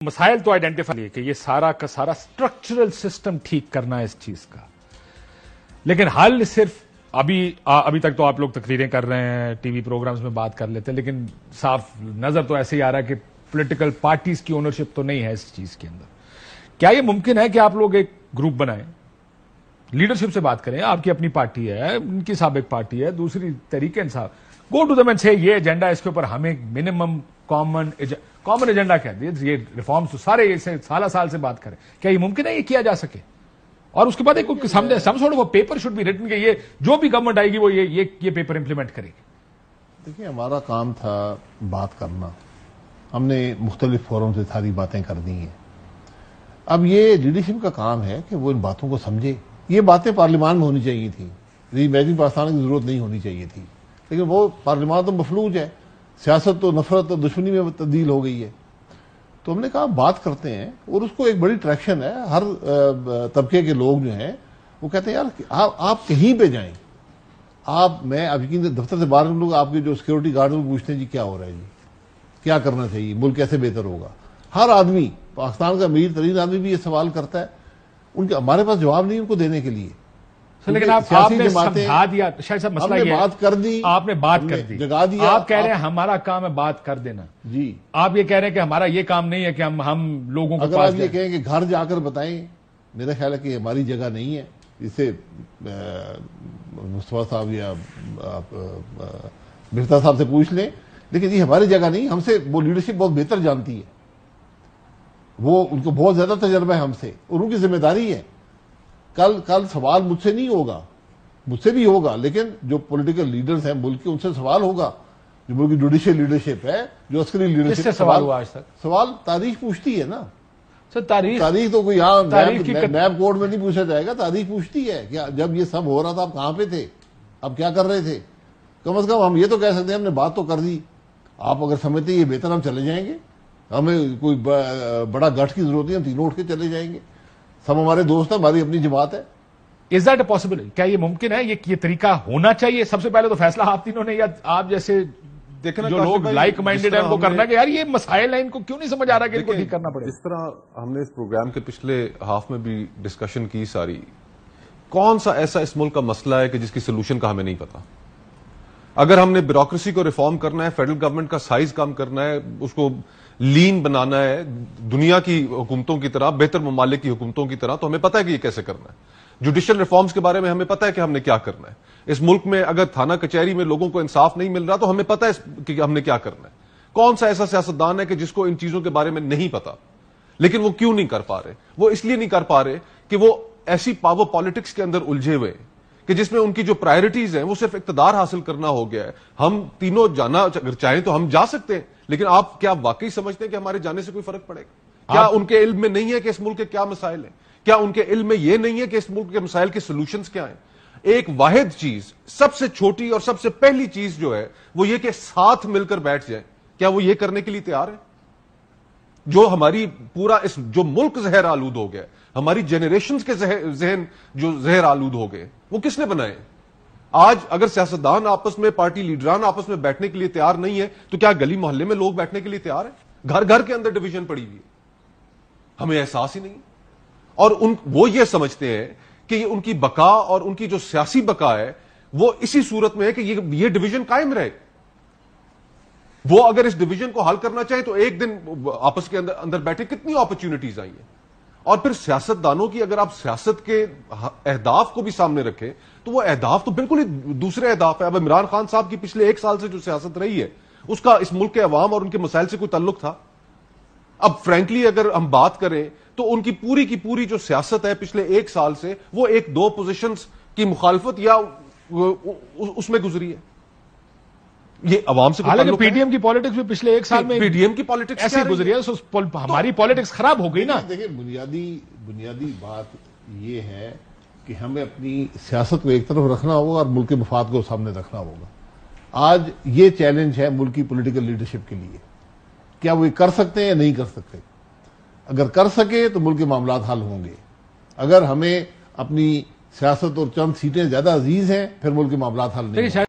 مسائل تو آئیڈینٹیفائی کہ یہ سارا کا سارا سٹرکچرل سسٹم ٹھیک کرنا ہے اس چیز کا، لیکن حل صرف ابھی تک تو آپ لوگ تقریریں کر رہے ہیں، ٹی وی پروگرامز میں بات کر لیتے ہیں، لیکن صاف نظر تو ایسے ہی آ رہا ہے کہ پولیٹیکل پارٹیز کی اونرشپ تو نہیں ہے اس چیز کے اندر۔ کیا یہ ممکن ہے کہ آپ لوگ ایک گروپ بنائیں، لیڈرشپ سے بات کریں؟ آپ کی اپنی پارٹی ہے، ان کی سابق پارٹی ہے، دوسری Tehreek Insaf, go to them and سے یہ ایجنڈا، اس کے اوپر ہمیں منیمم کامن ایجنڈا کیا دیا، یہ ریفارمز تو سارے سال سے بات کریں، کیا یہ ممکن ہے یہ کیا جا سکے؟ اور اس کے بعد ایک some sort of paper should be written کہ یہ جو بھی گورنمنٹ آئے گی وہ یہ پیپر امپلیمنٹ کرے گی۔ دیکھیے، ہمارا کام تھا بات کرنا، ہم نے مختلف فورم سے ساری باتیں کر دی ہیں۔ اب یہ لیڈرشپ کا کام ہے کہ وہ ان باتوں کو سمجھے۔ یہ باتیں پارلیمان میں ہونی چاہیے تھی، ری امیجن پاکستان کی ضرورت نہیں ہونی چاہیے تھی، لیکن وہ پارلیمان تو مفلوج ہے، سیاست تو نفرت اور دشمنی میں تبدیل ہو گئی ہے۔ تو ہم نے کہا بات کرتے ہیں، اور اس کو ایک بڑی ٹریکشن ہے، ہر طبقے کے لوگ جو ہیں وہ کہتے ہیں یار آپ کہیں پہ جائیں، میں اب یقین دفتر سے باہر لوگ آپ کے جو سیکورٹی گارڈ وہ پوچھتے ہیں جی کیا ہو رہا ہے، جی کیا کرنا چاہیے، ملک کیسے بہتر ہوگا۔ ہر آدمی، پاکستان کا امیر ترین آدمی بھی یہ سوال کرتا ہے، ہمارے پاس جواب نہیں ان کو دینے کے لیے۔ لیکن آپ نے سمجھا دیا، شاید صاحب مسئلہ یہ بات کر دی، آپ نے بات کر دی، جگا دیا۔ آپ کہہ رہے ہیں ہمارا کام ہے بات کر دینا، جی آپ یہ کہہ رہے ہیں کہ ہمارا یہ کام نہیں ہے کہ ہم لوگوں کو اگر آپ یہ کہیں کہ گھر جا کر بتائیں، میرا خیال ہے کہ ہماری جگہ نہیں ہے۔ اسے مصطفیٰ صاحب یا مرتا صاحب سے پوچھ لیں، لیکن یہ ہماری جگہ نہیں، ہم سے وہ لیڈرشپ بہت بہتر جانتی ہے، وہ ان کو بہت زیادہ تجربہ ہے ہم سے، اور ان کی ذمہ داری ہے۔ کل سوال مجھ سے نہیں ہوگا، مجھ سے بھی ہوگا، لیکن جو پولیٹیکل لیڈرز ہیں ملک کے، ان سے سوال ہوگا۔ جو ملک کی جوڈیشل لیڈرشپ ہے، جو عسکری لیڈرشپ، کس سے سوال ہوا آج تک؟ سوال تاریخ پوچھتی ہے نا سر، تاریخ تو کوئی یہاں میپ کوڈ میں نہیں پوچھا جائے گا، تاریخ پوچھتی ہے کہ جب یہ سب ہو رہا تھا آپ کہاں پہ تھے، آپ کیا کر رہے تھے۔ کم از کم ہم یہ تو کہہ سکتے ہیں ہم نے بات تو کر دی، آپ اگر سمجھتے یہ بہتر ہم چلے جائیں گے، ہمیں کوئی بڑا گٹھ کی ضرورت نہیں، ہم تینوں اٹھ کے چلے جائیں گے، سب ہمارے دوست ہیں، ہماری اپنی جماعت ہے۔ Is that a possible? کیا یہ ممکن ہے؟ یہ طریقہ ہونا چاہیے؟ سب سے پہلے تو فیصلہ آپ تینوں نے، یا آپ جیسے جو لوگ لائک مائنڈیڈ ہیں ان کو کرنا کہ یار یہ مسائل ہیں، ان کو کیوں نہیں سمجھ آ رہا کہ ان کو ٹھیک کرنا پڑے؟ جس طرح ہم نے اس پروگرام کے پچھلے ہاف میں بھی ڈسکشن کی ساری، کون سا ایسا اس ملک کا مسئلہ ہے کہ جس کی سولوشن کا ہمیں نہیں پتا؟ اگر ہم نے بیوروکریسی کو ریفارم کرنا ہے، فیڈرل گورنمنٹ کا سائز کم کرنا ہے، اس کو لین بنانا ہے دنیا کی حکومتوں کی طرح، بہتر ممالک کی حکومتوں کی طرح، تو ہمیں پتا ہے کہ یہ کیسے کرنا ہے۔ جوڈیشل ریفارمز کے بارے میں ہمیں پتا ہے کہ ہم نے کیا کرنا ہے۔ اس ملک میں اگر تھانہ کچہری میں لوگوں کو انصاف نہیں مل رہا تو ہمیں پتا ہے کہ ہم نے کیا کرنا ہے۔ کون سا ایسا سیاستدان ہے کہ جس کو ان چیزوں کے بارے میں نہیں پتا؟ لیکن وہ کیوں نہیں کر پا رہے؟ وہ اس لیے نہیں کر پا رہے کہ وہ ایسی پاور پالیٹکس کے اندر الجھے ہوئے کہ جس میں ان کی جو پرائرٹیز ہیں وہ صرف اقتدار حاصل کرنا ہو گیا ہے۔ ہم تینوں جانا اگر چاہیں تو ہم جا سکتے ہیں، لیکن آپ کیا واقعی سمجھتے ہیں کہ ہمارے جانے سے کوئی فرق پڑے گا؟ کیا ان کے علم میں نہیں ہے کہ اس ملک کے کیا مسائل ہیں؟ کیا ان کے علم میں یہ نہیں ہے کہ اس ملک کے مسائل کے سولوشنز کیا ہیں؟ ایک واحد چیز، سب سے چھوٹی اور سب سے پہلی چیز جو ہے وہ یہ کہ ساتھ مل کر بیٹھ جائیں۔ کیا وہ یہ کرنے کے لیے تیار ہے؟ جو ہماری پورا جو ملک زہر آلود ہو گیا، ہماری جنریشنز کے ذہن جو زہر آلود ہو گئے، وہ کس نے بنائے؟ آج اگر سیاستدان آپس میں، پارٹی لیڈران آپس میں بیٹھنے کے لیے تیار نہیں ہے تو کیا گلی محلے میں لوگ بیٹھنے کے لیے تیار ہیں؟ گھر گھر کے اندر ڈویژن پڑی ہوئی ہے، ہمیں احساس ہی نہیں۔ اور وہ یہ سمجھتے ہیں کہ یہ ان کی بقا اور ان کی جو سیاسی بقا ہے وہ اسی صورت میں ہے کہ یہ ڈویژن قائم رہے۔ وہ اگر اس ڈویژن کو حل کرنا چاہیں تو ایک دن آپس کے اندر بیٹھے، کتنی اپرچونٹیز آئی ہیں۔ اور پھر سیاستدانوں کی اگر آپ سیاست کے اہداف کو بھی سامنے رکھیں تو وہ اہداف تو بالکل ہی دوسرے اہداف ہے۔ اب عمران خان صاحب کی پچھلے 1 سال سے جو سیاست رہی ہے اس کا اس ملک کے عوام اور ان کے مسائل سے کوئی تعلق تھا؟ اب فرینکلی اگر ہم بات کریں تو ان کی پوری جو سیاست ہے پچھلے 1 سال سے وہ 1-2 پوزیشنز کی مخالفت یا اس میں گزری ہے۔ یہ عوام سے حالانکہ پی ڈی ایم کی پالیٹکس بھی پچھلے 1 سال میں پی ڈی ایم کی پالیٹکس ایسی گزری ہے، ہماری پالیٹکس خراب ہو گئی نا۔ دیکھیں، بنیادی بات یہ ہے کہ ہمیں اپنی سیاست کو ایک طرف رکھنا ہوگا اور ملک کے مفاد کو سامنے رکھنا ہوگا۔ آج یہ چیلنج ہے ملک کی پولیٹیکل لیڈرشپ کے لیے، کیا وہ کر سکتے ہیں یا نہیں کر سکتے؟ اگر کر سکے تو ملک کے معاملات حل ہوں گے۔ اگر ہمیں اپنی سیاست اور چند سیٹیں زیادہ عزیز ہیں پھر ملک کے معاملات حل نہیں ہوں گے۔